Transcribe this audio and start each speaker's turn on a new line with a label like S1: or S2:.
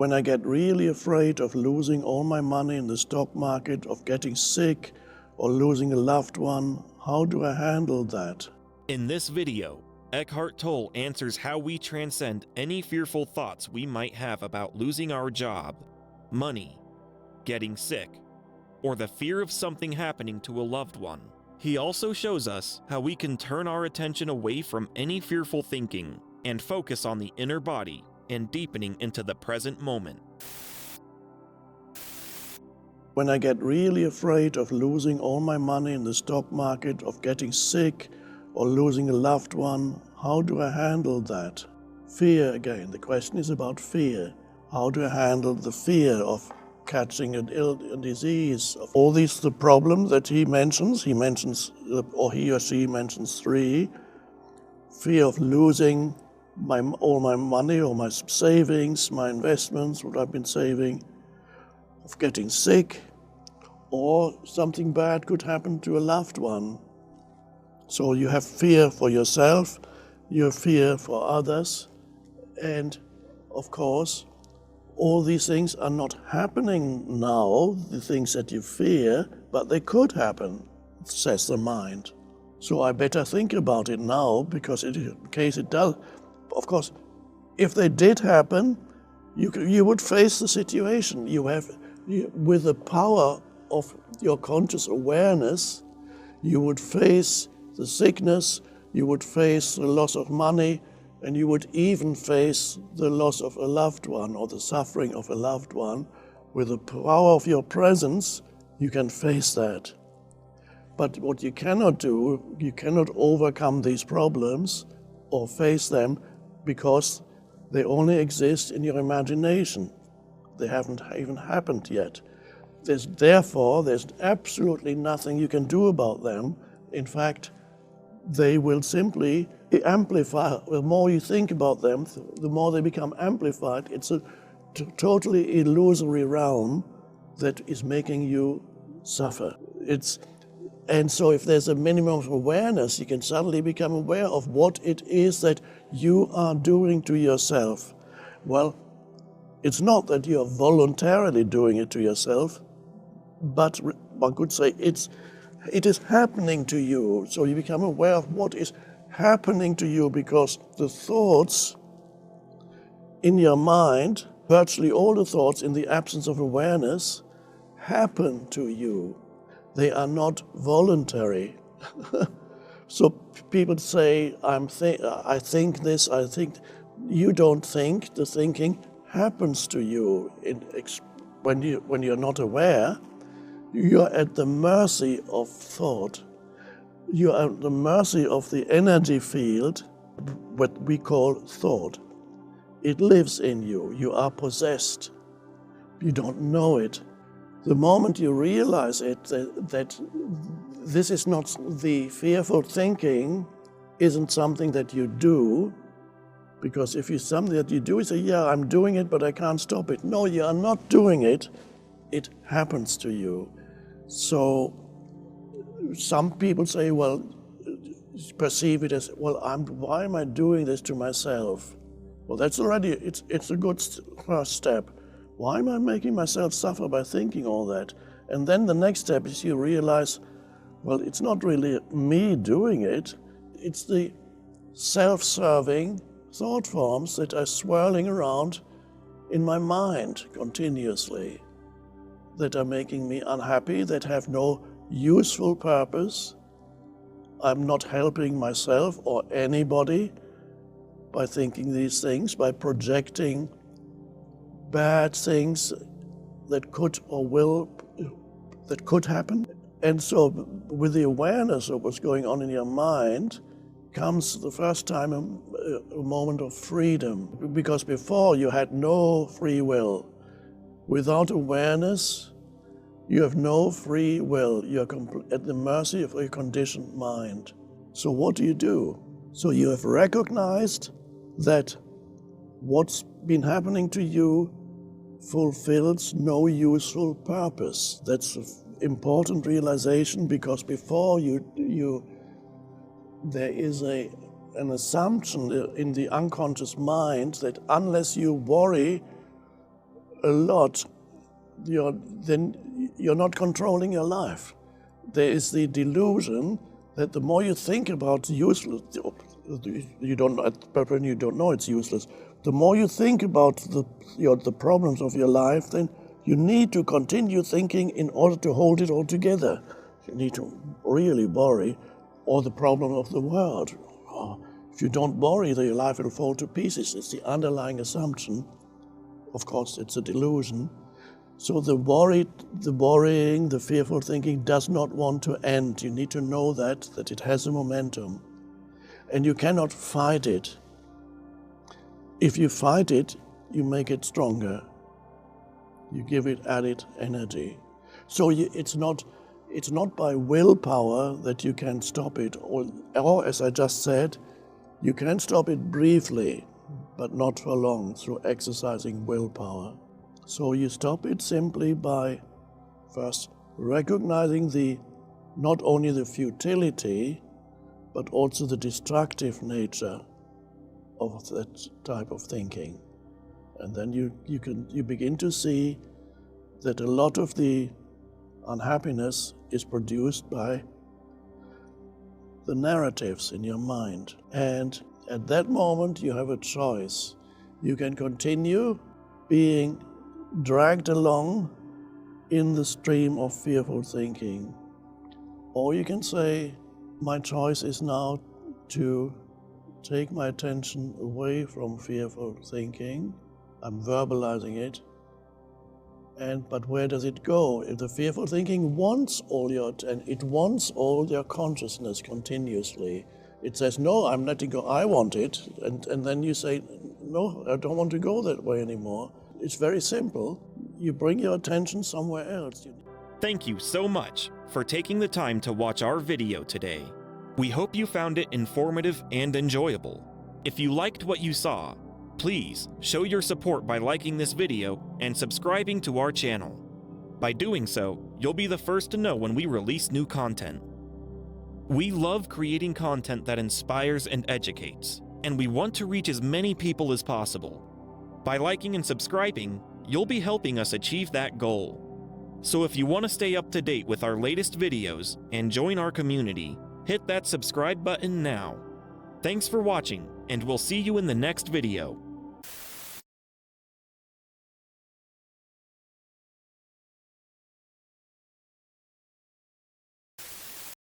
S1: When I get really afraid of losing all my money in the stock market, of getting sick or losing a loved one, how do I handle that?
S2: In this video, Eckhart Tolle answers how we transcend any fearful thoughts we might have about losing our job, money, getting sick, or the fear of something happening to a loved one. He also shows us how we can turn our attention away from any fearful thinking and focus on the inner body and deepening into the present moment.
S1: When I get really afraid of losing all my money in the stock market, of getting sick or losing a loved one, how do I handle that? Fear again. The question is about fear. How do I handle the fear of catching a disease? Of all these, the problems that he mentions, or he or she mentions three. Fear of losing all my money or my savings, my investments, what I've been saving, of getting sick, or something bad could happen to a loved one. So you have fear for yourself, you have fear for others, and of course, all these things are not happening now, the things that you fear, but they could happen, says the mind. So I better think about it now, because in case it does, of course, if they did happen, you would face the situation. With the power of your conscious awareness, you would face the sickness, you would face the loss of money, and you would even face the loss of a loved one or the suffering of a loved one. With the power of your presence, you can face that. But what you cannot do, you cannot overcome these problems or face them because they only exist in your imagination. They haven't even happened yet. Therefore, there's absolutely nothing you can do about them. In fact, they will simply amplify. The more you think about them, the more they become amplified. It's a totally illusory realm that is making you suffer. And so if there's a minimum of awareness, you can suddenly become aware of what it is that you are doing to yourself. Well, it's not that you're voluntarily doing it to yourself, but one could say it is happening to you. So you become aware of what is happening to you, because the thoughts in your mind, virtually all the thoughts in the absence of awareness, happen to you. They are not voluntary. So people say, I think this, I think. You don't think, the thinking happens to you. When you're not aware, you're at the mercy of thought. You are at the mercy of the energy field, what we call thought. It lives in you. You are possessed. You don't know it. The moment you realize it, that this is not the fearful thinking, isn't something that you do, because if it's something that you do, you say, yeah, I'm doing it, but I can't stop it. No, you are not doing it. It happens to you. So some people say, well, perceive it as, well, why am I doing this to myself? Well, that's already, it's a good first step. Why am I making myself suffer by thinking all that? And then the next step is you realize, well, it's not really me doing it. It's the self-serving thought forms that are swirling around in my mind continuously, that are making me unhappy, that have no useful purpose. I'm not helping myself or anybody by thinking these things, by projecting bad things that could happen. And so with the awareness of what's going on in your mind comes the first time a moment of freedom, because before you had no free will. Without awareness, you have no free will. You're at the mercy of a conditioned mind. So what do? So you have recognized that what's been happening to you fulfills no useful purpose. That's an important realization, because before there is an assumption in the unconscious mind that unless you worry a lot, then you're not controlling your life. There is the delusion that the more you think about useless, you don't know it's useless. The more you think about the problems of your life, then you need to continue thinking in order to hold it all together. You need to really worry all the problems of the world. If you don't worry, then your life will fall to pieces. It's the underlying assumption. Of course, it's a delusion. So the worrying, the fearful thinking does not want to end. You need to know that it has a momentum. And you cannot fight it. If you fight it, you make it stronger. You give it added energy. So it's not by willpower that you can stop it, or as I just said, you can stop it briefly, but not for long through exercising willpower. So you stop it simply by first recognizing not only the futility, but also the destructive nature of that type of thinking. And then you begin to see that a lot of the unhappiness is produced by the narratives in your mind. And at that moment you have a choice. You can continue being dragged along in the stream of fearful thinking, or you can say, my choice is now to take my attention away from fearful thinking. I'm verbalizing it. But where does it go? If the fearful thinking wants all your attention, it wants all your consciousness continuously. It says, no, I'm letting go, I want it. And then you say, no, I don't want to go that way anymore. It's very simple. You bring your attention somewhere else.
S2: Thank you so much for taking the time to watch our video today. We hope you found it informative and enjoyable. If you liked what you saw, please show your support by liking this video and subscribing to our channel. By doing so, you'll be the first to know when we release new content. We love creating content that inspires and educates, and we want to reach as many people as possible. By liking and subscribing, you'll be helping us achieve that goal. So if you want to stay up to date with our latest videos and join our community, hit that subscribe button now. Thanks for watching, and we'll see you in the next video.